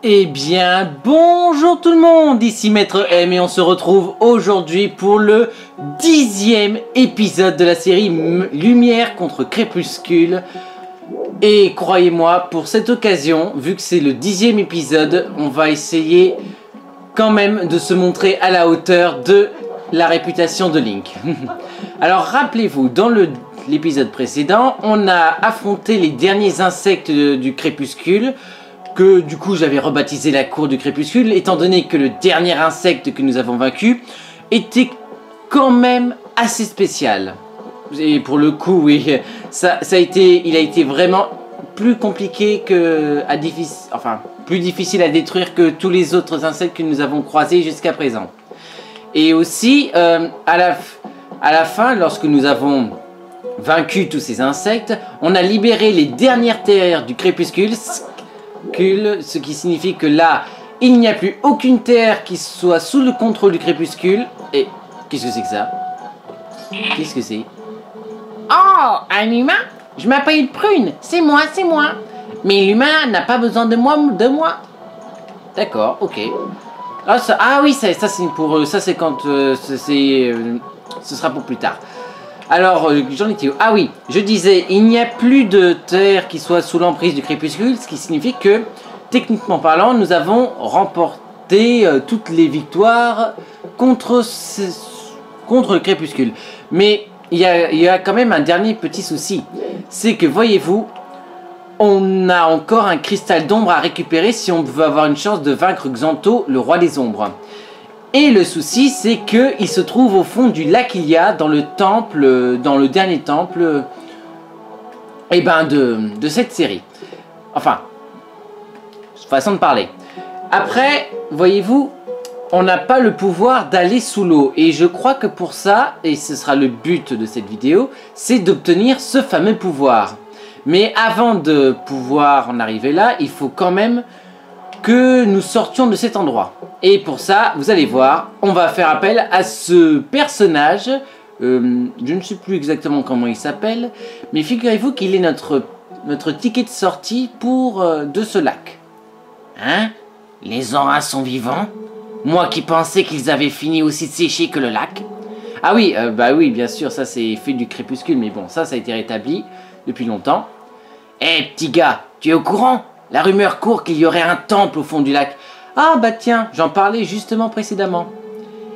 Eh bien, bonjour tout le monde, ici Maître M et on se retrouve aujourd'hui pour le 10e épisode de la série Lumière contre Crépuscule. Et croyez-moi, pour cette occasion, vu que c'est le 10e épisode, on va essayer quand même de se montrer à la hauteur de la réputation de Link. Alors rappelez-vous, dans l'épisode précédent, on a affronté les derniers insectes du Crépuscule, que du coup j'avais rebaptisé la cour du Crépuscule, étant donné que le dernier insecte que nous avons vaincu était quand même assez spécial. Et pour le coup, oui, il a été vraiment plus compliqué plus difficile à détruire que tous les autres insectes que nous avons croisés jusqu'à présent. Et aussi, à la fin, lorsque nous avons vaincu tous ces insectes, on a libéré les dernières terres du Crépuscule, ce qui signifie que là, il n'y a plus aucune terre qui soit sous le contrôle du Crépuscule. Et qu'est-ce que c'est que ça? Qu'est-ce que c'est? Oh, un humain? Je m'appelle Prune, c'est moi. Mais l'humain n'a pas besoin de moi. D'accord, ok. Ah oui, ça c'est pour ça c'est quand ce sera pour plus tard. Alors, j'en étais où? Ah oui, je disais, il n'y a plus de terre qui soit sous l'emprise du Crépuscule, ce qui signifie que, techniquement parlant, nous avons remporté toutes les victoires contre le Crépuscule. Mais il y a quand même un dernier petit souci. C'est que, voyez-vous, on a encore un cristal d'ombre à récupérer si on veut avoir une chance de vaincre Xanto, le roi des ombres. Et le souci, c'est qu'il se trouve au fond du lac Hylia, dans le dernier temple de cette série. Enfin, façon de parler. Après, voyez-vous, on n'a pas le pouvoir d'aller sous l'eau. Et je crois que pour ça, et ce sera le but de cette vidéo, c'est d'obtenir ce fameux pouvoir. Mais avant de pouvoir en arriver là, il faut quand même que nous sortions de cet endroit. Et pour ça, vous allez voir, on va faire appel à ce personnage. Je ne sais plus exactement comment il s'appelle, mais figurez-vous qu'il est notre ticket de sortie de ce lac. Hein? Les Aurats sont vivants? Moi qui pensais qu'ils avaient fini aussi de sécher que le lac. Ah oui, bah oui, bien sûr, ça c'est fait du Crépuscule, mais bon, ça a été rétabli depuis longtemps. Eh, petit gars, tu es au courant? La rumeur court qu'il y aurait un temple au fond du lac. Ah bah tiens, j'en parlais justement précédemment.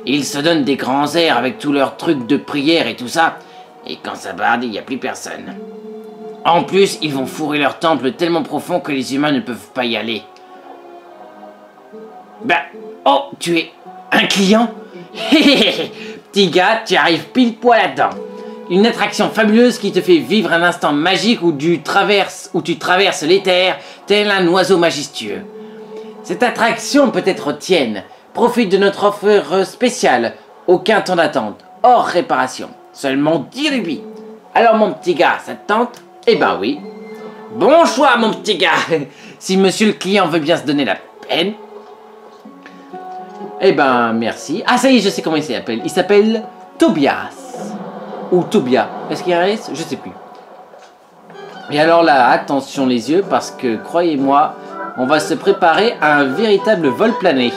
Ils se donnent des grands airs avec tous leurs trucs de prière et tout ça. Et quand ça barde, il n'y a plus personne. En plus, ils vont fourrer leur temple tellement profond que les humains ne peuvent pas y aller. Ben, oh, tu es un client? Petit gars, tu arrives pile poil là-dedans. Une attraction fabuleuse qui te fait vivre un instant magique où tu traverses l'éther tel un oiseau majestueux. Cette attraction peut être tienne. Profite de notre offre spéciale. Aucun temps d'attente. Hors réparation. Seulement 10 rubis. Alors mon petit gars, ça te tente? Eh ben oui. Bon choix mon petit gars. Si monsieur le client veut bien se donner la peine. Eh ben merci. Ah ça y est, je sais comment il s'appelle. Il s'appelle Tobias. Ou Tobia. Est-ce qu'il y a un S? Je sais plus. Et alors là, attention les yeux, parce que, croyez-moi, on va se préparer à un véritable vol plané.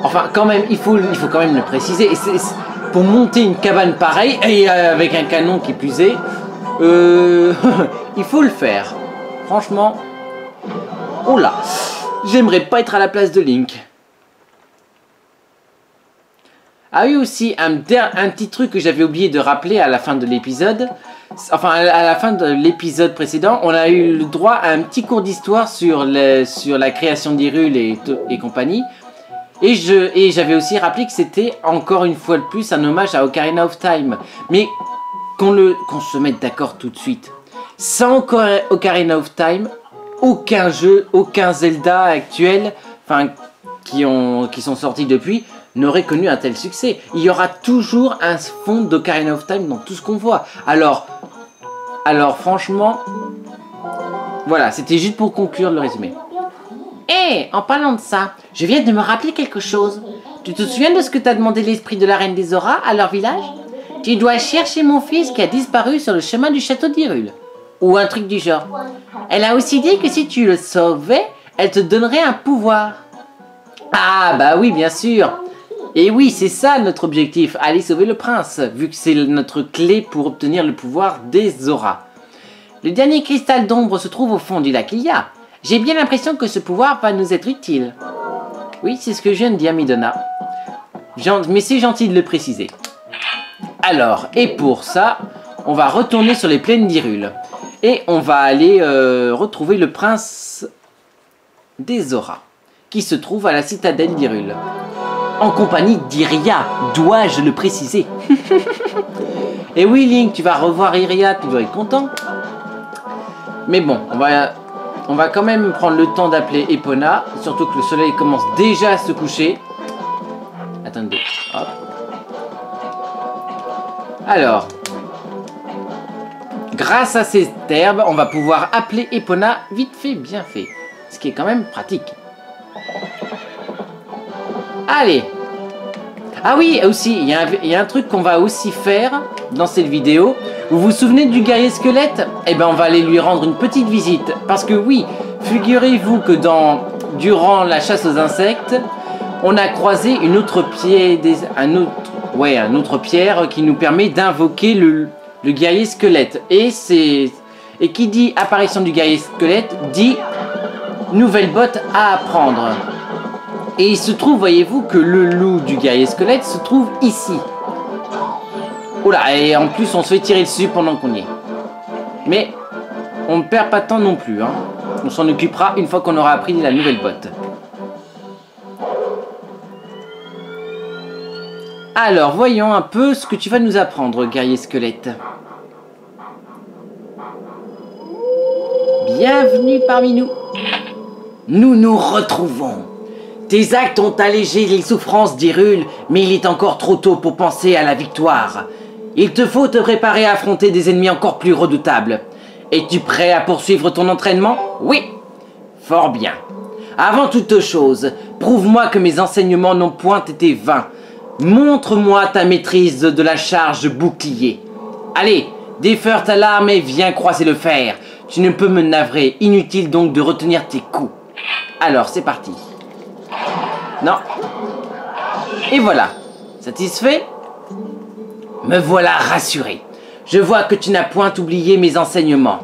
Enfin, quand même, il faut quand même le préciser. Et pour monter une cabane pareille, et avec un canon qui plus est, il faut le faire. Franchement, oh là, j'aimerais pas être à la place de Link. Ah oui aussi, un petit truc que j'avais oublié de rappeler à la fin de l'épisode. Enfin, à la fin de l'épisode précédent, on a eu le droit à un petit cours d'histoire sur la création d'Hyrule et compagnie. Et j'avais aussi rappelé que c'était encore une fois de plus un hommage à Ocarina of Time. Mais qu'on se mette d'accord tout de suite. Sans Ocarina of Time, aucun jeu, aucun Zelda actuel, enfin qui sont sortis depuis, n'aurait connu un tel succès. Il y aura toujours un fond d'Ocarina of Time dans tout ce qu'on voit. Alors franchement, voilà, c'était juste pour conclure le résumé. Eh, en parlant de ça, je viens de me rappeler quelque chose. Tu te souviens de ce que t'as demandé l'esprit de la Reine des Aurats à leur village? Tu dois chercher mon fils qui a disparu sur le chemin du château d'Hyrule. Ou un truc du genre. Elle a aussi dit que si tu le sauvais, elle te donnerait un pouvoir. Ah bah oui, bien sûr. Et oui, c'est ça notre objectif, aller sauver le prince, vu que c'est notre clé pour obtenir le pouvoir des auras. Le dernier cristal d'ombre se trouve au fond du lac Ilia. J'ai bien l'impression que ce pouvoir va nous être utile. Oui, c'est ce que je viens de dire, Midona. Mais c'est gentil de le préciser. Alors, et pour ça, on va retourner sur les plaines d'Hyrule. Et on va aller retrouver le prince des auras, qui se trouve à la citadelle d'Hyrule. En compagnie d'Iria, dois-je le préciser. Et oui, Link, tu vas revoir Iria, tu dois être content. Mais bon, on va quand même prendre le temps d'appeler Epona, surtout que le soleil commence déjà à se coucher. Attendez, hop. Alors, grâce à cette herbe, on va pouvoir appeler Epona vite fait, bien fait. Ce qui est quand même pratique. Allez. Ah oui, aussi, il y a un truc qu'on va aussi faire dans cette vidéo. Vous vous souvenez du guerrier squelette? Eh ben, on va aller lui rendre une petite visite. Parce que oui, figurez-vous que durant la chasse aux insectes, on a croisé une autre pierre qui nous permet d'invoquer le guerrier squelette. Et qui dit apparition du guerrier squelette dit nouvelle botte à apprendre. Et il se trouve, voyez-vous, que le loup du guerrier squelette se trouve ici. Oula, et en plus on se fait tirer dessus pendant qu'on y est. Mais on ne perd pas de temps non plus, hein. On s'en occupera une fois qu'on aura appris la nouvelle botte. Alors, voyons un peu ce que tu vas nous apprendre, guerrier squelette. Bienvenue parmi nous. Nous nous retrouvons. Tes actes ont allégé les souffrances d'Hyrule, mais il est encore trop tôt pour penser à la victoire. Il te faut te préparer à affronter des ennemis encore plus redoutables. Es-tu prêt à poursuivre ton entraînement? Oui. Fort bien. Avant toute chose, prouve-moi que mes enseignements n'ont point été vains. Montre-moi ta maîtrise de la charge bouclier. Allez, déferre ta lame et viens croiser le fer. Tu ne peux me navrer, inutile donc de retenir tes coups. Alors, c'est parti. Non. Et voilà. Satisfait? Me voilà rassuré. Je vois que tu n'as point oublié mes enseignements.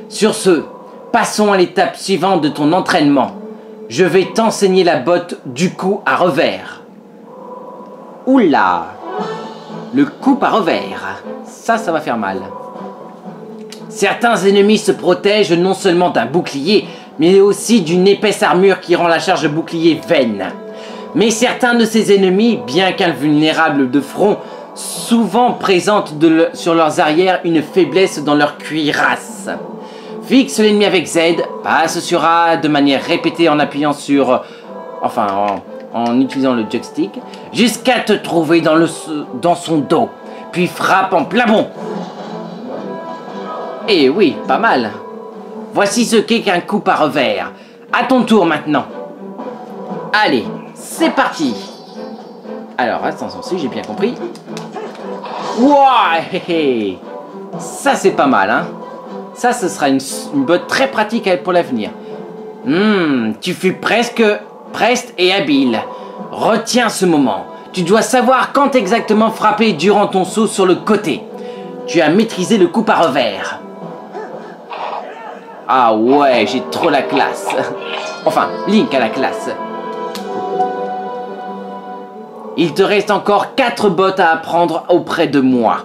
Sur ce, passons à l'étape suivante de ton entraînement. Je vais t'enseigner la botte du coup à revers. Oula! Le coup à revers. Ça va faire mal. Certains ennemis se protègent non seulement d'un bouclier, mais aussi d'une épaisse armure qui rend la charge bouclier vaine. Mais certains de ces ennemis, bien qu'invulnérables de front, souvent présentent sur leurs arrières une faiblesse dans leur cuirasse. Fixe l'ennemi avec Z, passe sur A de manière répétée en appuyant sur... en utilisant le joystick, jusqu'à te trouver dans son dos, puis frappe en plein bond. Eh oui, pas mal. Voici ce qu'est qu'un coup à revers. À ton tour maintenant. Allez, c'est parti. Alors, attention, si j'ai bien compris. Wouah, ça c'est pas mal, hein. Ça, ce sera une botte très pratique pour l'avenir. Tu fus preste et habile. Retiens ce moment. Tu dois savoir quand exactement frapper durant ton saut sur le côté. Tu as maîtrisé le coup à revers. Ah ouais, j'ai trop la classe. Enfin, Link a la classe. Il te reste encore 4 bottes à apprendre auprès de moi.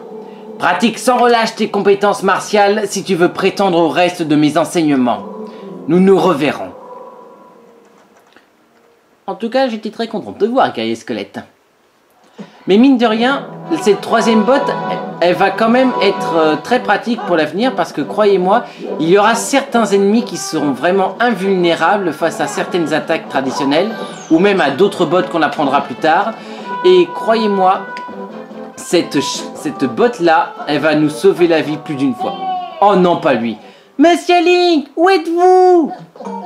Pratique sans relâche tes compétences martiales si tu veux prétendre au reste de mes enseignements. Nous nous reverrons. En tout cas, j'étais très content de te voir, guerrier squelette. Mais mine de rien, cette 3e botte, elle va quand même être très pratique pour l'avenir parce que, croyez-moi, il y aura certains ennemis qui seront vraiment invulnérables face à certaines attaques traditionnelles ou même à d'autres bottes qu'on apprendra plus tard. Et croyez-moi, cette botte-là, elle va nous sauver la vie plus d'une fois. Oh non, pas lui. Monsieur Link, où êtes-vous?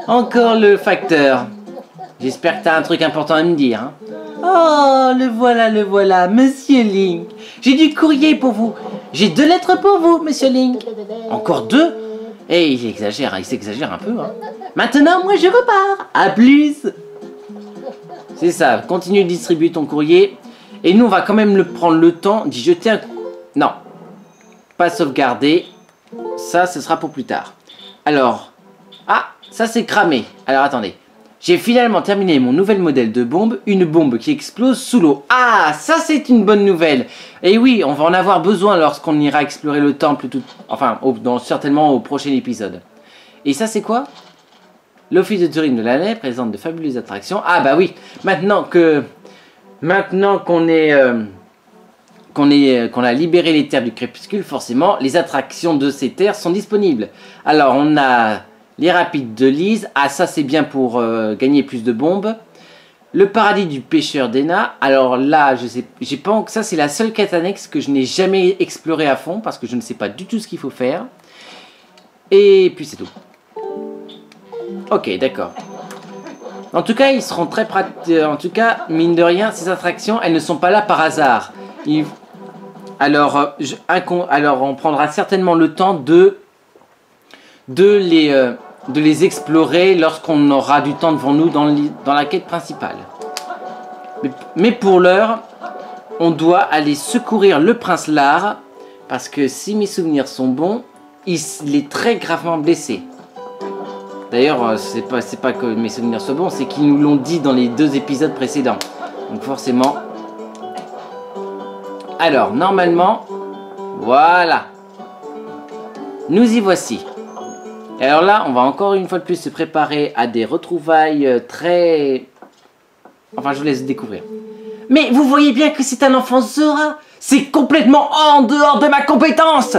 Encore le facteur. J'espère que tu as un truc important à me dire. Hein. Oh, le voilà, Monsieur Link. J'ai du courrier pour vous. J'ai 2 lettres pour vous, Monsieur Link. Encore 2? Et il s'exagère un peu. Hein. Maintenant, moi je repars. À plus. C'est ça, continue de distribuer ton courrier. Et nous, on va quand même prendre le temps d'y jeter un... Non, pas sauvegarder. Ça, ce sera pour plus tard. Alors, ah, ça c'est cramé. Alors attendez. J'ai finalement terminé mon nouvel modèle de bombe, une bombe qui explose sous l'eau. Ah, ça c'est une bonne nouvelle. Et oui, on va en avoir besoin lorsqu'on ira explorer le temple, enfin, certainement au prochain épisode. Et ça c'est quoi? L'office de tourisme de l'année présente de fabuleuses attractions. Ah bah oui, maintenant qu'on a libéré les terres du crépuscule, forcément, les attractions de ces terres sont disponibles. Alors on a... les rapides de Lise, ah ça c'est bien pour gagner plus de bombes. Le paradis du pêcheur d'Ena, alors là je sais, j'ai pas, ça c'est la seule quête annexe que je n'ai jamais explorée à fond parce que je ne sais pas du tout ce qu'il faut faire. Et puis c'est tout. Ok, d'accord. En tout cas ils seront très pratiques, en tout cas mine de rien ces attractions elles ne sont pas là par hasard. Alors on prendra certainement le temps de les explorer lorsqu'on aura du temps devant nous dans la quête principale. Mais pour l'heure, on doit aller secourir le prince Lard, parce que si mes souvenirs sont bons, il est très gravement blessé. D'ailleurs, c'est pas que mes souvenirs soient bons, c'est qu'ils nous l'ont dit dans les 2 épisodes précédents. Donc forcément... Alors, normalement, voilà. Nous y voici. Et alors là, on va encore une fois de plus se préparer à des retrouvailles très... Enfin, je vous laisse découvrir. Mais vous voyez bien que c'est un enfant Zora. C'est complètement en dehors de ma compétence.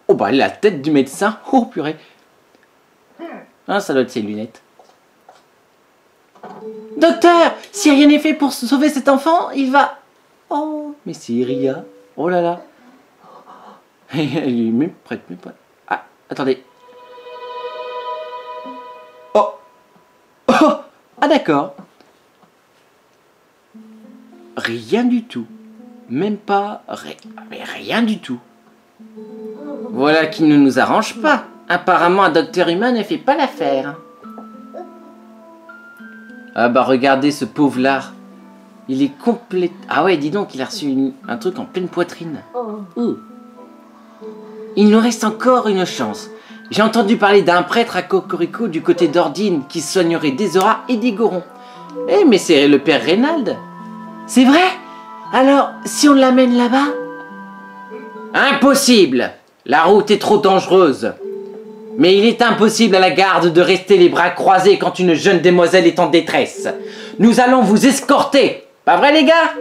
Oh bah, la tête du médecin. Oh purée. Ah, ça doit être ses lunettes. Docteur, si rien n'est fait pour sauver cet enfant, il va... Oh, mais c'est Ria. Oh là là. Elle est même prête, même pas. Ah, attendez. Oh, oh. Ah d'accord. Rien du tout. Même pas... Mais rien du tout. Voilà qui ne nous arrange pas. Apparemment, un docteur humain ne fait pas l'affaire. Ah bah regardez ce pauvre lard. Il est complet... Ah ouais, dis donc, il a reçu un truc en pleine poitrine. Ouh. Il nous reste encore une chance. J'ai entendu parler d'un prêtre à Cocorico du côté d'Ordine qui soignerait des Zora et des Gorons. Eh, mais c'est le père Reynald. C'est vrai? Alors, si on l'amène là-bas? Impossible! La route est trop dangereuse. Mais il est impossible à la garde de rester les bras croisés quand une jeune demoiselle est en détresse. Nous allons vous escorter. Pas vrai, les gars?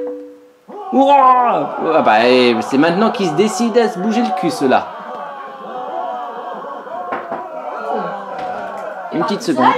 Ah bah, c'est maintenant qu'ils se décident à se bouger le cul, ceux-là. Une petite seconde.